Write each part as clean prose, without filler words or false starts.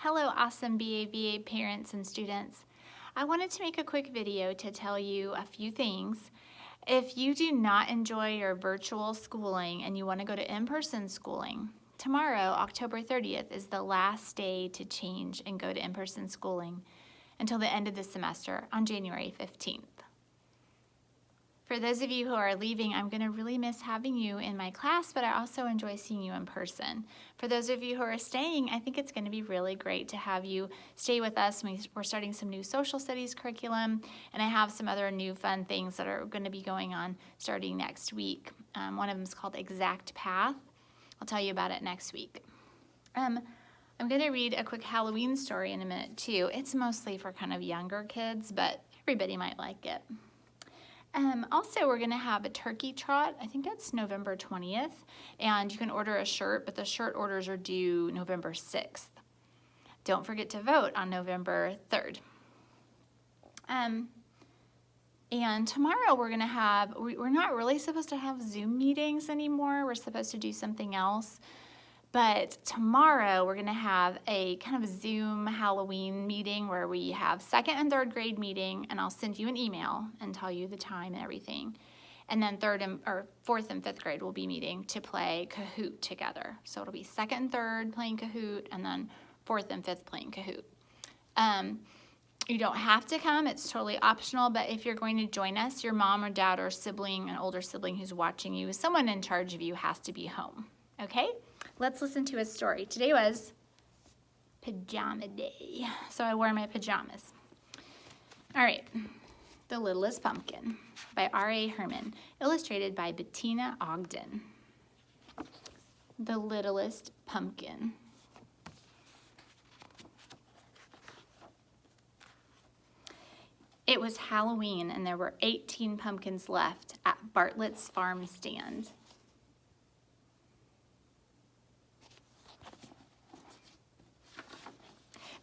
Hello, awesome BAVA parents and students. I wanted to make a quick video to tell you a few things. If you do not enjoy your virtual schooling and you want to go to in-person schooling, tomorrow, October 30th, is the last day to change and go to in-person schooling until the end of the semester on January 15th. For those of you who are leaving, I'm going to really miss having you in my class, but I also enjoy seeing you in person. For those of you who are staying, I think it's going to be really great to have you stay with us. We're starting some new social studies curriculum, and I have some other new fun things that are going to be going on starting next week. One of them is called Exact Path. I'll tell you about it next week. I'm going to read a quick Halloween story in a minute too. It's mostly for kind of younger kids, but everybody might like it. Also, we're going to have a turkey trot. I think that's November 20th, and you can order a shirt, but the shirt orders are due November 6th. Don't forget to vote on November 3rd. And tomorrow we're going to have, we're not really supposed to have Zoom meetings anymore. We're supposed to do something else. But tomorrow we're going to have a kind of Zoom Halloween meeting where we have 2nd and 3rd grade meeting, and I'll send you an email and tell you the time and everything. And then 4th and 5th grade will be meeting to play Kahoot together. So it'll be 2nd and 3rd playing Kahoot, and then 4th and 5th playing Kahoot. You don't have to come, it's totally optional, but if you're going to join us, your mom or dad or sibling, an older sibling who's watching you, someone in charge of you has to be home, okay? Let's listen to a story. Today was pajama day, so I wore my pajamas. All right, The Littlest Pumpkin by R.A. Herman, illustrated by Bettina Ogden. The Littlest Pumpkin. It was Halloween, and there were 18 pumpkins left at Bartlett's farm stand.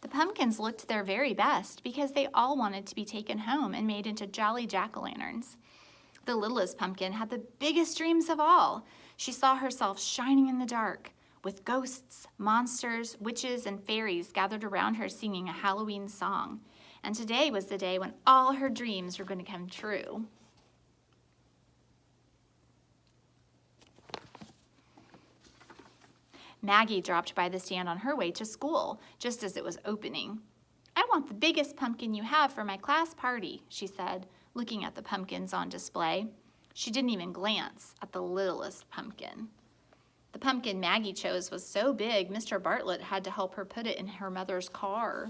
The pumpkins looked their very best because they all wanted to be taken home and made into jolly jack-o'-lanterns. The littlest pumpkin had the biggest dreams of all. She saw herself shining in the dark, with ghosts, monsters, witches, and fairies gathered around her singing a Halloween song. And today was the day when all her dreams were going to come true. Maggie dropped by the stand on her way to school, just as it was opening. "I want the biggest pumpkin you have for my class party," she said, looking at the pumpkins on display. She didn't even glance at the littlest pumpkin. The pumpkin Maggie chose was so big, Mr. Bartlett had to help her put it in her mother's car.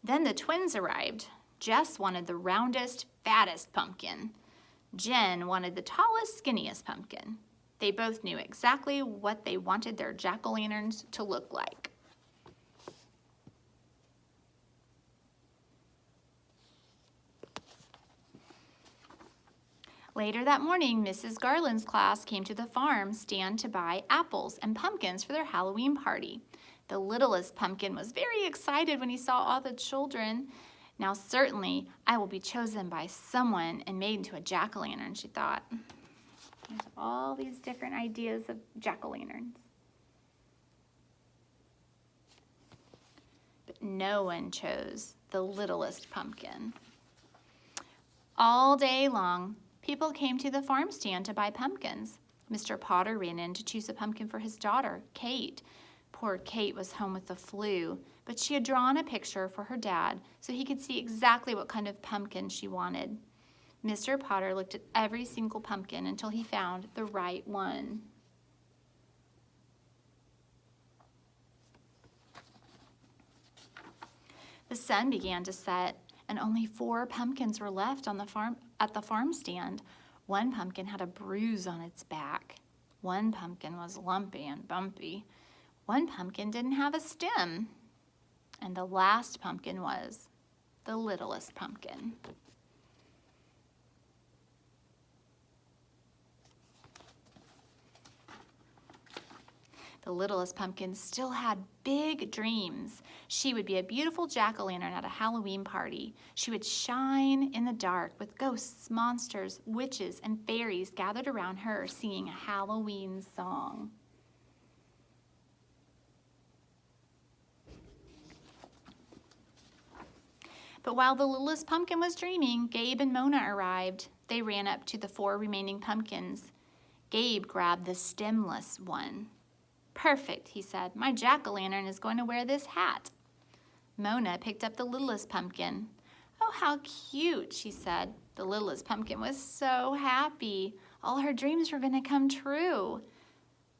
Then the twins arrived. Jess wanted the roundest, fattest pumpkin. Jen wanted the tallest, skinniest pumpkin. They both knew exactly what they wanted their jack-o'-lanterns to look like. Later that morning, Mrs. Garland's class came to the farm stand to buy apples and pumpkins for their Halloween party. The littlest pumpkin was very excited when he saw all the children. "Now certainly I will be chosen by someone and made into a jack-o'-lantern," she thought. There's all these different ideas of jack-o'-lanterns. But no one chose the littlest pumpkin. All day long, people came to the farm stand to buy pumpkins. Mr. Potter ran in to choose a pumpkin for his daughter, Kate. Poor Kate was home with the flu, but she had drawn a picture for her dad so he could see exactly what kind of pumpkin she wanted. Mr. Potter looked at every single pumpkin until he found the right one. The sun began to set, and only 4 pumpkins were left on the farm at the farm stand. One pumpkin had a bruise on its back. One pumpkin was lumpy and bumpy. One pumpkin didn't have a stem. And the last pumpkin was the littlest pumpkin. The littlest pumpkin still had big dreams. She would be a beautiful jack-o'-lantern at a Halloween party. She would shine in the dark with ghosts, monsters, witches, and fairies gathered around her singing a Halloween song. But while the littlest pumpkin was dreaming, Gabe and Mona arrived. They ran up to the 4 remaining pumpkins. Gabe grabbed the stemless one. "Perfect," he said. "My jack-o'-lantern is going to wear this hat." Mona picked up the littlest pumpkin. "Oh, how cute," she said. The littlest pumpkin was so happy. All her dreams were going to come true.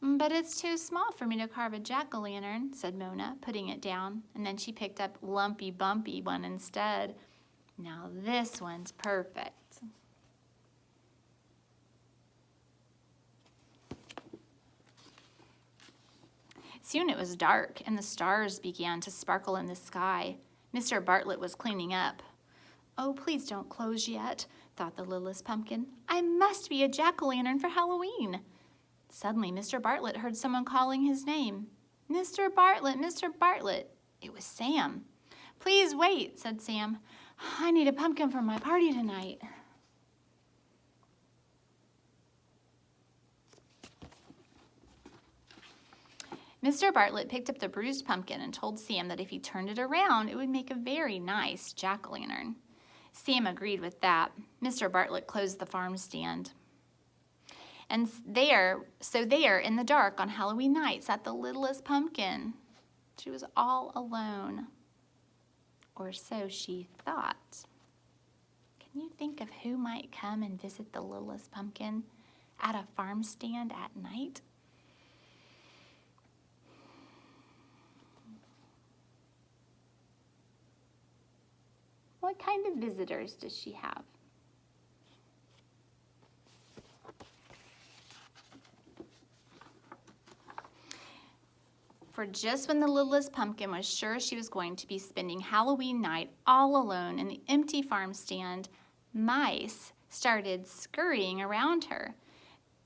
"But it's too small for me to carve a jack-o'-lantern," said Mona, putting it down. And then she picked up Lumpy Bumpy one instead. "Now this one's perfect." Soon it was dark, and the stars began to sparkle in the sky. Mr. Bartlett was cleaning up. "Oh, please don't close yet," thought the littlest pumpkin. "I must be a jack-o'-lantern for Halloween." Suddenly, Mr. Bartlett heard someone calling his name. "Mr. Bartlett, Mr. Bartlett." It was Sam. "Please wait," said Sam. "I need a pumpkin for my party tonight." Mr. Bartlett picked up the bruised pumpkin and told Sam that if he turned it around, it would make a very nice jack-o'-lantern. Sam agreed with that. Mr. Bartlett closed the farm stand. And there in the dark on Halloween night sat the littlest pumpkin. She was all alone. Or so she thought. Can you think of who might come and visit the littlest pumpkin at a farm stand at night? What kind of visitors does she have? For just when the littlest pumpkin was sure she was going to be spending Halloween night all alone in the empty farm stand, mice started scurrying around her.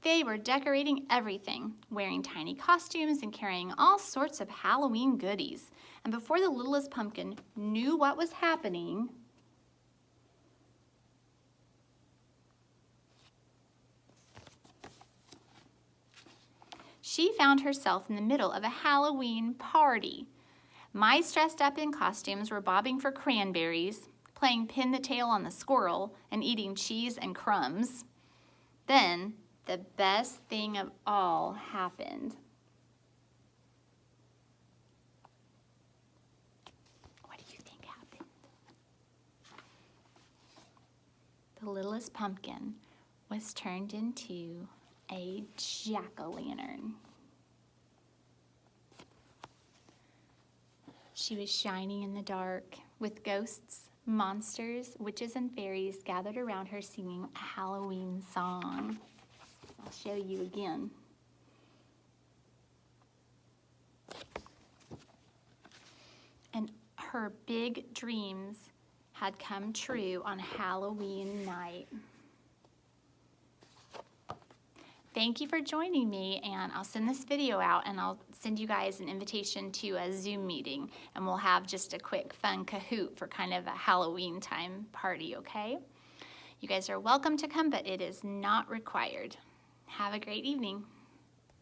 They were decorating everything, wearing tiny costumes and carrying all sorts of Halloween goodies. And before the littlest pumpkin knew what was happening, she found herself in the middle of a Halloween party. Mice dressed up in costumes were bobbing for cranberries, playing pin the tail on the squirrel, and eating cheese and crumbs. Then, the best thing of all happened. What do you think happened? The littlest pumpkin was turned into a jack-o'-lantern. She was shining in the dark with ghosts, monsters, witches, and fairies gathered around her singing a Halloween song. I'll show you again. And her big dreams had come true on Halloween night. Thank you for joining me, and I'll send this video out and I'll send you guys an invitation to a Zoom meeting, and we'll have just a quick fun Kahoot for kind of a Halloween time party, okay? You guys are welcome to come, but it is not required. Have a great evening.